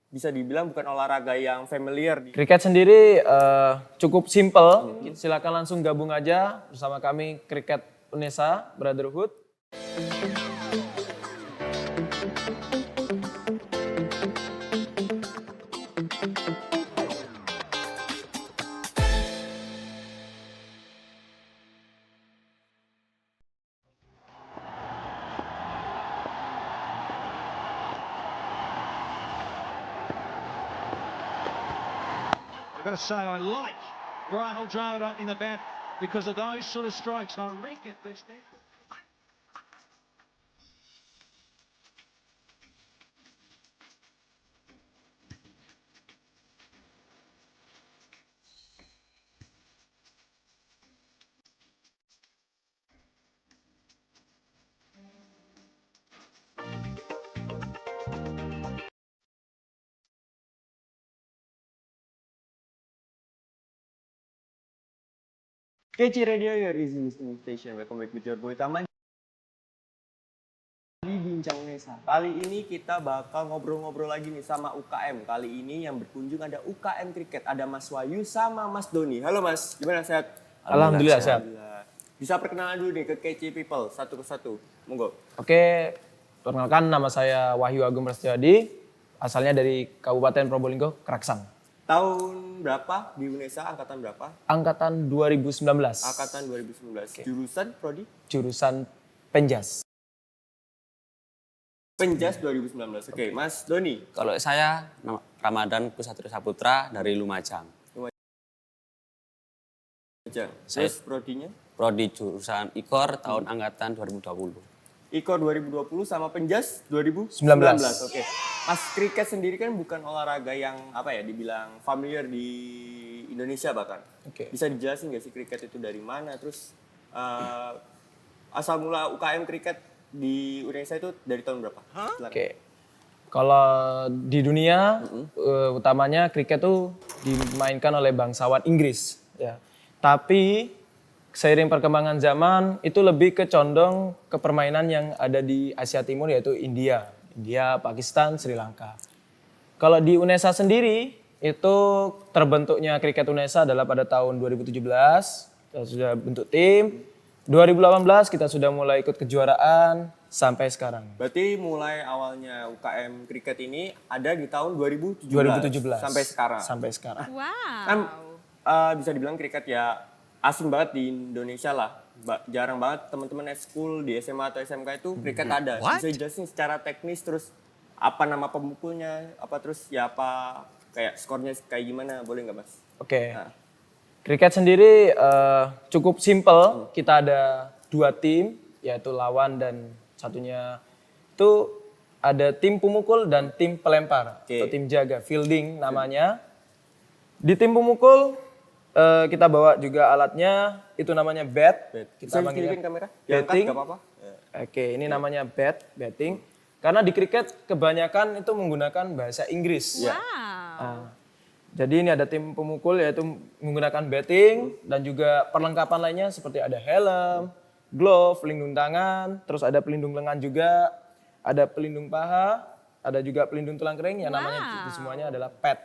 bisa dibilang bukan olahraga yang familiar. Kriket sendiri cukup simple. Silakan langsung gabung aja bersama kami Kriket Unesa Brotherhood. I've got to say, I like Brian Aldrade opening the bat because of those sort of strikes. I reckon this thing. KC Radio, your easy listening station. Welcome back with your boy Taman di Bincang Unesa. Kali ini kita bakal ngobrol-ngobrol lagi nih sama UKM. Kali ini yang berkunjung ada UKM Kriket. Ada Mas Wahyu sama Mas Doni. Halo Mas, gimana sehat? Alhamdulillah sehat. Bisa perkenalan dulu nih ke KC People satu persatu. Monggo. Oke, perkenalkan nama saya Wahyu Agung Prasetyadi, asalnya dari Kabupaten Probolinggo, Keraksang. Tahun berapa di Unesa? Angkatan berapa? Angkatan 2019. Angkatan 2019. Jurusan Prodi? Jurusan Penjas. Penjas 2019. Oke, Mas Doni. Kalau saya Ramadan Kusatria Saputra dari Lumajang. Terus prodinya? Prodi jurusan IKOR tahun angkatan 2020. IKOR 2020 sama Penjas 2019. Oke. Mas, kriket sendiri kan bukan olahraga yang dibilang familiar di Indonesia bahkan. Oke. Bisa dijelasin nggak sih kriket itu dari mana? Terus asal mula UKM kriket di Indonesia itu dari tahun berapa? Oke. Kalau di dunia utamanya kriket tuh dimainkan oleh bangsawan Inggris ya. Tapi seiring perkembangan zaman itu lebih condong ke permainan yang ada di Asia Timur yaitu India, Pakistan, Sri Lanka. Kalau di Unesa sendiri itu terbentuknya kriket Unesa adalah pada tahun 2017 kita sudah bentuk tim. 2018 kita sudah mulai ikut kejuaraan sampai sekarang. Berarti mulai awalnya UKM kriket ini ada di tahun 2017 sampai sekarang. Sampai sekarang. Wow. Kan bisa dibilang kriket ya asing banget di Indonesia lah. Jarang banget teman-teman school di SMA atau SMK itu kriket ada. Bisa jelasin secara teknis terus apa nama pemukulnya, terus kayak skornya kayak gimana, boleh nggak Mas? Oke. Kriket sendiri cukup simple. Kita ada 2 tim, yaitu lawan dan satunya itu ada tim pemukul dan tim pelempar atau tim jaga, fielding namanya. Di tim pemukul kita bawa juga alatnya, itu namanya bat. Kita panggilnya kamera? Batting. Nggak apa-apa. Oke, ini namanya batting. Karena di kriket kebanyakan itu menggunakan bahasa Inggris. Wow. Jadi ini ada tim pemukul yaitu menggunakan batting dan juga perlengkapan lainnya seperti ada helm, glove, pelindung tangan, terus ada pelindung lengan juga, ada pelindung paha, ada juga pelindung tulang kering yang namanya itu semuanya adalah pad.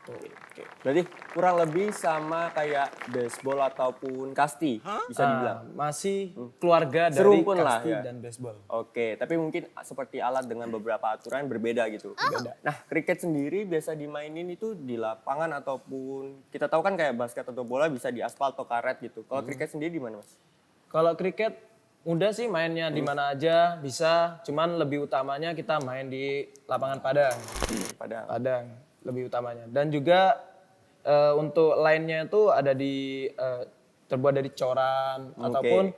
Oke. Berarti kurang lebih sama kayak baseball ataupun kasti bisa dibilang. Masih keluarga dari Serumpun lah, kasti ya. dan baseball. Oke, tapi mungkin seperti alat dengan beberapa aturan berbeda gitu. Nah, kriket sendiri biasa dimainin itu di lapangan ataupun kita tahu kan kayak basket atau bola bisa di aspal atau karet gitu. Kalau kriket sendiri di mana, Mas? Kalau kriket mudah sih mainnya di mana aja bisa, cuman lebih utamanya kita main di lapangan padang. Padang lebih utamanya. Dan juga untuk lainnya itu ada terbuat dari coran ataupun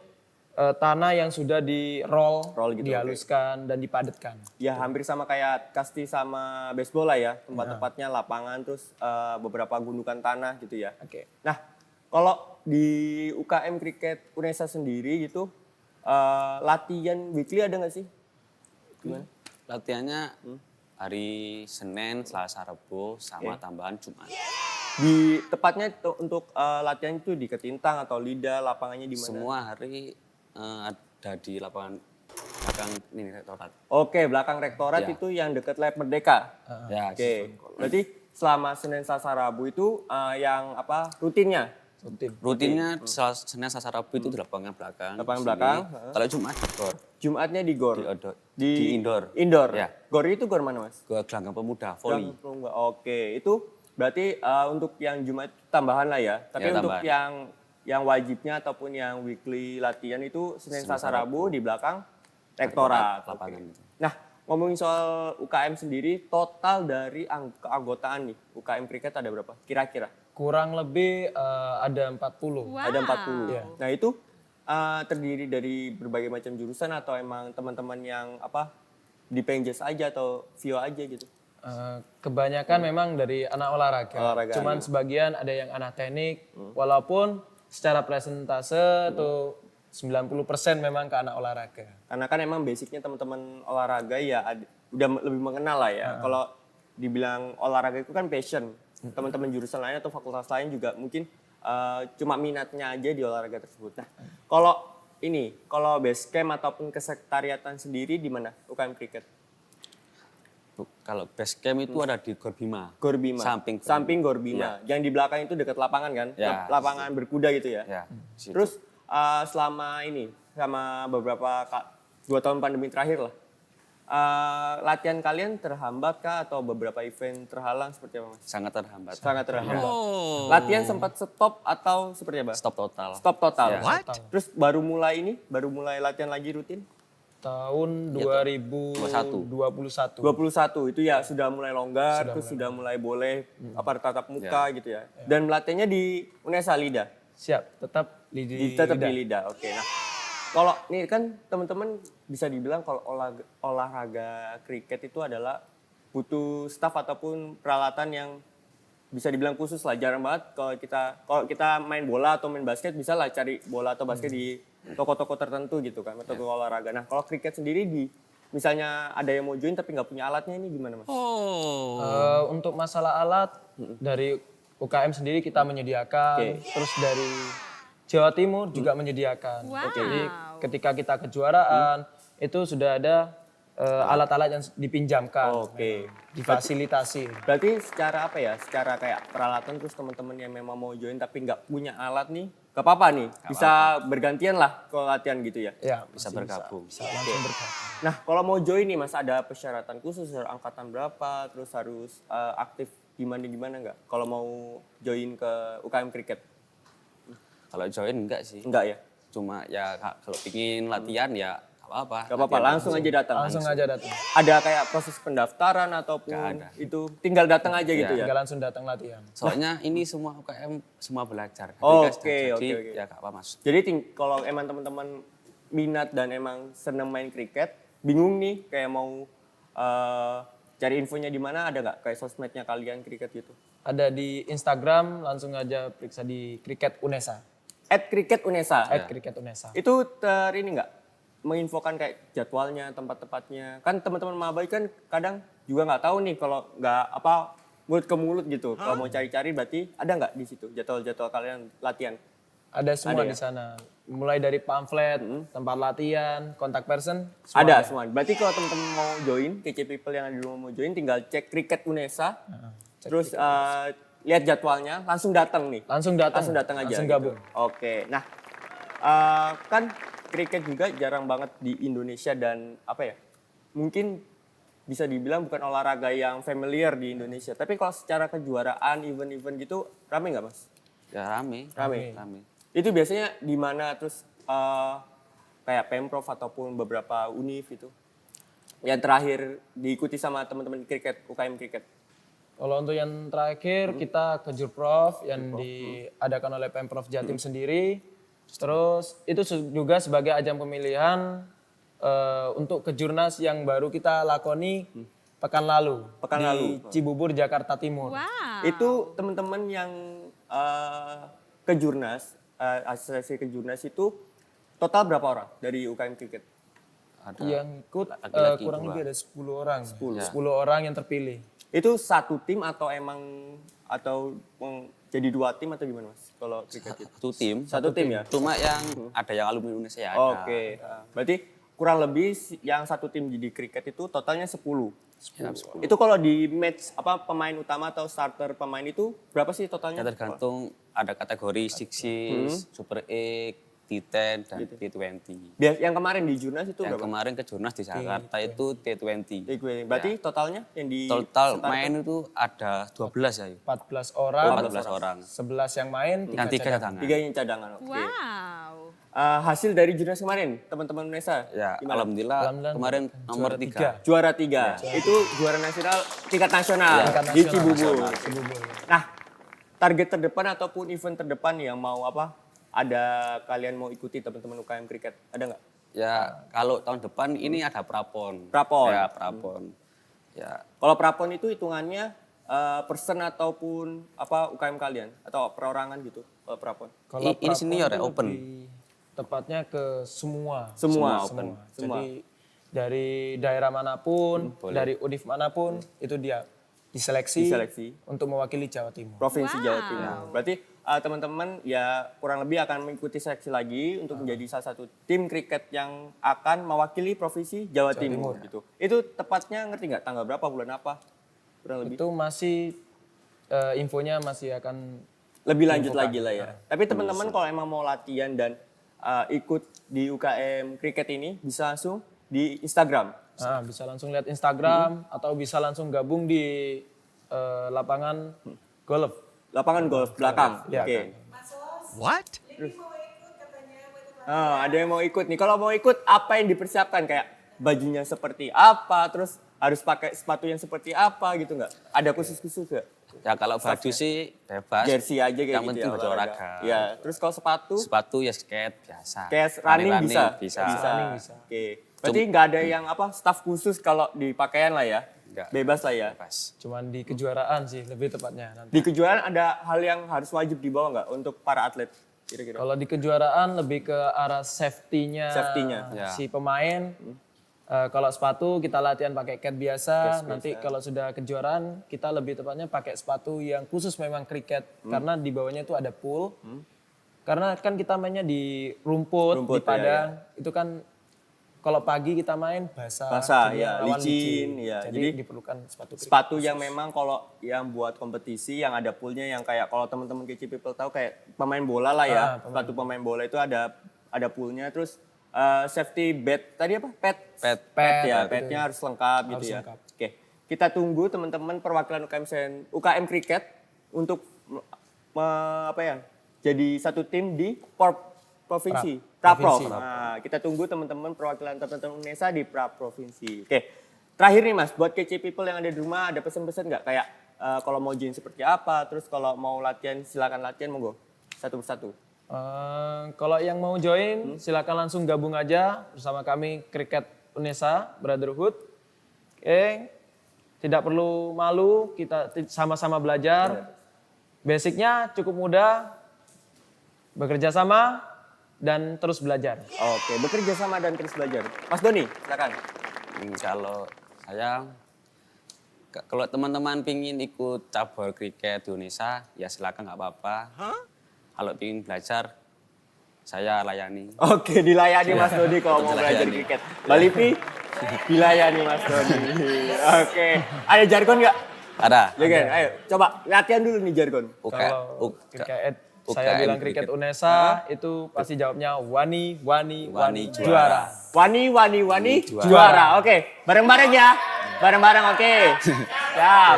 tanah yang sudah di roll gitu, dihaluskan dan dipadatkan. Ya hampir sama kayak kasti sama baseball lah ya, tempat-tempatnya lapangan terus beberapa gundukan tanah gitu ya. Oke. Nah, kalau di UKM Kriket Unesa sendiri gitu latihan weekly ada nggak sih? Gimana? Latihannya hari Senin, Selasa, Rabu, sama tambahan Jumat. Di tepatnya untuk latihan itu di Ketintang atau Lida, lapangannya di mana? Semua hari ada di lapangan belakang ini rektorat. Oke, belakang rektorat Ya. itu yang deket Lab Merdeka. Ya, Oke. Berarti selama Senin Selasa Rabu itu yang apa rutinnya? rutinnya Senin Selasa Rabu itu di lapangan belakang. Lapangan di sini. belakang, Kalau Jumat di gor. Jumatnya di GOR. Di indoor. Indoor. Ya. GOR itu GOR mana, Mas? Ke gelanggang pemuda, volley. Oke, itu berarti untuk yang Jumat tambahan lah ya. Tapi Ya, untuk tambahan. yang wajibnya ataupun yang weekly latihan itu Senin Senin, Selasa Selasa, Rabu di belakang rektorat. lapangan Oke. itu. Nah, ngomongin soal UKM sendiri, total dari keanggotaan nih UKM Kriket ada berapa? Kira-kira? Kurang lebih ada 40. Ada 40. Iya. Nah, itu terdiri dari berbagai macam jurusan atau emang teman-teman yang apa di Penjes aja atau Vio aja gitu? Kebanyakan memang dari anak olahraga. Olahraga. Cuman sebagian ada yang anak teknik, walaupun secara presentase tuh 90% memang ke anak olahraga. Karena kan emang basicnya teman-teman olahraga ya udah lebih mengenal lah ya. Kalau dibilang olahraga itu kan passion. Teman-teman jurusan lain atau fakultas lain juga mungkin cuma minatnya aja di olahraga tersebut. Nah, kalau base camp ataupun kesekretariatan sendiri di mana UKM Kriket? Kalau base camp itu ada di Gor Bima. Gor Bima. Samping Gor Bima. Yang di belakang itu dekat lapangan kan? Ya. Lapangan berkuda gitu ya. Ya, situ. Terus selama 2 tahun pandemi terakhir lah, latihan kalian terhambat kah atau beberapa event terhalang seperti apa, Mas? sangat terhambat. Sangat terhambat. Latihan sempat stop atau seperti apa? Stop total. Stop total. Ya. Terus baru mulai latihan lagi rutin? Tahun 2021. 21 itu ya sudah mulai longgar, sudah mulai boleh tatap muka gitu ya. Dan latihannya di Unesa Lida. Siap, tetap Tetap di Lida. Oke. Nah, kalau nih kan teman-teman bisa dibilang kalau olahraga kriket itu adalah butuh staff ataupun peralatan yang bisa dibilang khusus lah. Jarang banget kalau kita main bola atau main basket bisa lah cari bola atau basket di toko-toko tertentu gitu kan, toko olahraga. Nah, kalau kriket sendiri misalnya ada yang mau join tapi nggak punya alatnya ini gimana, Mas? Untuk masalah alat dari UKM sendiri kita menyediakan, terus dari Jawa Timur juga menyediakan. Jadi ketika kita kejuaraan itu sudah ada alat-alat yang dipinjamkan, difasilitasi. Berarti secara apa ya? Secara kayak peralatan terus teman-teman yang memang mau join tapi nggak punya alat nih, gak apa-apa nih, bisa bergantian lah kalau latihan gitu ya? Ya, Bisa bergabung. bisa langsung bergabung. Nah, kalau mau join nih Mas, ada persyaratan khusus, angkatan berapa, terus harus aktif gimana nggak? Kalau mau join ke UKM Kriket? Kalau join enggak sih. Enggak ya? Cuma ya kalau pingin latihan ya nggak apa-apa. Gak apa-apa, langsung aja datang. Langsung aja datang. Ada kayak proses pendaftaran ataupun Nggak ada. itu tinggal datang aja gitu ya? Tinggal langsung datang latihan. Soalnya ini semua UKM semua belajar. Oke. Jadi ya nggak apa mas. Jadi kalau emang teman-teman minat dan emang seneng main kriket, bingung nih kayak mau cari infonya di mana, ada nggak kayak sosmednya kalian kriket gitu? Ada di Instagram, langsung aja periksa di Kriket Unesa. @kriket_unesa. @kriket_unesa. Itu ini nggak menginfokan kayak jadwalnya, tempat-tempatnya. Kan teman-teman maba kan kadang juga nggak tahu nih kalau nggak mulut ke mulut gitu. Kalau mau cari-cari berarti ada nggak di situ jadwal-jadwal kalian latihan? Ada semua Ada di ya? sana. Mulai dari pamflet, tempat latihan, kontak person, Ada semua. Berarti kalau teman-teman mau join, KC People yang ada di rumah mau join, tinggal cek Kriket Unesa. Terus lihat jadwalnya, langsung datang nih. Langsung datang. Langsung datang aja. Langsung gitu. gabung. Oke. Nah, kan kriket juga jarang banget di Indonesia dan apa ya? Mungkin bisa dibilang bukan olahraga yang familiar di Indonesia. Tapi kalau secara kejuaraan, event-event gitu, rame nggak Mas? Ya rame. Rame. Itu biasanya di mana terus kayak Pemprov ataupun beberapa univ itu yang terakhir diikuti sama teman-teman kriket, UKM Kriket. Kalau untuk yang terakhir kita ke Jurprov yang diadakan oleh Pemprov Jatim sendiri. Terus itu juga sebagai ajang pemilihan untuk kejurnas yang baru kita lakoni pekan lalu di Cibubur, Jakarta Timur. Itu teman-teman yang kejurnas, asosiasi kejurnas itu total berapa orang dari UKM Kriket? Ada Yang ikut laki-laki kurang 2. lebih ada 10 orang. 10 orang yang terpilih. Itu satu tim atau jadi 2 tim atau gimana Mas? Kalau kriket itu? satu tim. Satu tim ya? Cuma yang ada yang alumni Indonesia ya ada. Oke. Berarti kurang lebih yang satu tim di cricket itu totalnya 10. Ya, 10. Itu kalau di match pemain utama atau starter pemain itu berapa sih totalnya? Ya tergantung ada kategori Sixes, Super 8, T10 dan T20. Yang kemarin di Jurnas itu Yang berapa? kemarin ke Jurnas di Jakarta itu T20. Berarti totalnya yang di Total main itu ada 12 ya. 14 orang, 14 orang. 11 yang main, Yang 3 cadangan. 3 yang cadangan. Oke. Wow. Hasil dari Jurnas kemarin, teman-teman Indonesia. Ya, gimana? alhamdulillah kemarin nomor 3. Juara 3. Itu juara nasional tingkat nasional Tingkat di nasional. Cibubur. Nah, target terdepan ataupun event terdepan yang mau ada kalian mau ikuti teman-teman UKM Kriket, ada nggak? Ya, kalau tahun depan ini ada Prapon. Prapon. Ya, Prapon. Ya, Kalau prapon itu hitungannya persen ataupun UKM kalian atau perorangan gitu kalau prapon? Kalau ini senior ya, itu open. lebih Tepatnya ke semua. Semua. Jadi dari daerah manapun, dari univ manapun, itu dia diseleksi untuk mewakili Jawa Timur. Provinsi Jawa Timur. Berarti teman-teman ya kurang lebih akan mengikuti seleksi lagi untuk menjadi salah satu tim kriket yang akan mewakili Provinsi Jawa Timur gitu. Itu tepatnya ngerti nggak tanggal berapa, bulan apa? Kurang lebih. Itu masih infonya masih akan Lebih lanjut lagi lah ya. Tapi teman-teman kalau emang mau latihan dan ikut di UKM Kriket ini bisa langsung di Instagram. bisa langsung lihat Instagram atau bisa langsung gabung di lapangan golf. Lapangan golf belakang. Ya, Oke. What? Ada yang mau ikut nih. Kalau mau ikut, apa yang dipersiapkan? Kayak bajunya seperti apa, terus harus pakai sepatu yang seperti apa gitu nggak? Ada khusus-khusus nggak? Ya kalau baju sih bebas. Jersey aja kayak yang gitu penting ya, baju olahraga. Ya, terus kalau sepatu? Sepatu ya skate biasa. Kayak running bisa? Bisa. Oke. Berarti nggak ada yang staff khusus kalau di pakaian lah ya? Nggak. Bebas lah ya? Bebas. Cuman di kejuaraan sih lebih tepatnya nanti. Di kejuaraan ada hal yang harus wajib dibawa nggak untuk para atlet? Kira-kira. Kalau di kejuaraan lebih ke arah safety-nya Ya. si pemain. Kalau sepatu kita latihan pakai cat biasa. Nanti kalau sudah kejuaraan kita lebih tepatnya pakai sepatu yang khusus memang kriket. Karena di bawahnya itu ada pool. Karena kan kita mainnya di rumput di padang. Itu kan kalau pagi kita main basah jadi ya, lawan licin. Ya. Jadi diperlukan sepatu kriket. Sepatu yang memang kalau yang buat kompetisi yang ada poolnya yang kayak kalau teman-teman KC People tahu kayak pemain bola lah ya. Sepatu pemain bola itu ada poolnya, terus safety bed tadi apa? Pad ya, padnya harus lengkap gitu ya. Oke. Kita tunggu teman-teman perwakilan UKM Kriket untuk jadi satu tim di provinsi. Praprov. Nah, kita tunggu teman-teman perwakilan teman-teman Unesa di Provinsi. Oke. Terakhir nih Mas, buat KC People yang ada di rumah ada pesan-pesan nggak? Kayak kalau mau join seperti apa, terus kalau mau latihan silakan latihan monggo. Satu persatu. Kalau yang mau join silakan langsung gabung aja bersama kami Kriket Unesa Brotherhood. Oke. Tidak perlu malu, kita sama-sama belajar. Basicnya cukup mudah. Bekerja sama dan terus belajar. Oke, bekerja sama dan terus belajar. Mas Doni, silakan. Kalau saya, kalau teman-teman pingin ikut cabur kriket di Indonesia, ya silakan nggak apa-apa. Kalau pingin belajar, saya layani. Oke, dilayani Mas Doni kalau mau belajar kriket. Mbak Livi, dilayani Mas Doni. Oke, ada jargon nggak? Ada. Jargon, ayo coba latihan dulu nih jargon. Kalau kriket saya bilang kriket Unesa itu pasti jawabnya wani juara. Wani juara. Oke, bareng-bareng ya. Bareng-bareng, oke. Siap.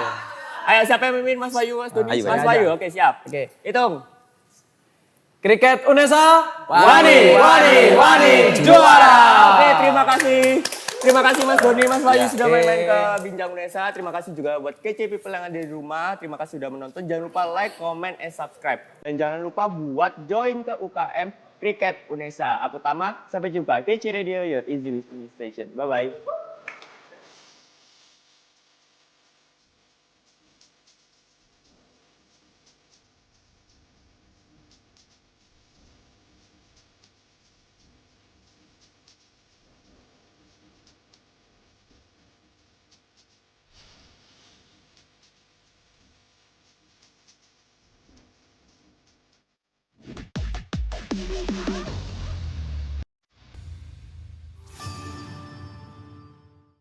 Ayo siapa yang mimpin Mas Bayu, Mas Doni? Ayo, Mas ayo. Bayu, oke siap. Oke. Hitung. Kriket Unesa Wani juara. Oke, terima kasih. Terima kasih Mas Doni, Mas Bayu sudah main-main ke Bincang Unesa. Terima kasih juga buat KC People yang ada di rumah. Terima kasih sudah menonton. Jangan lupa like, comment, and subscribe. Dan jangan lupa buat join ke UKM Kriket Unesa. Aku Tama, sampai jumpa. KC Radio, your easy listening station. Bye-bye.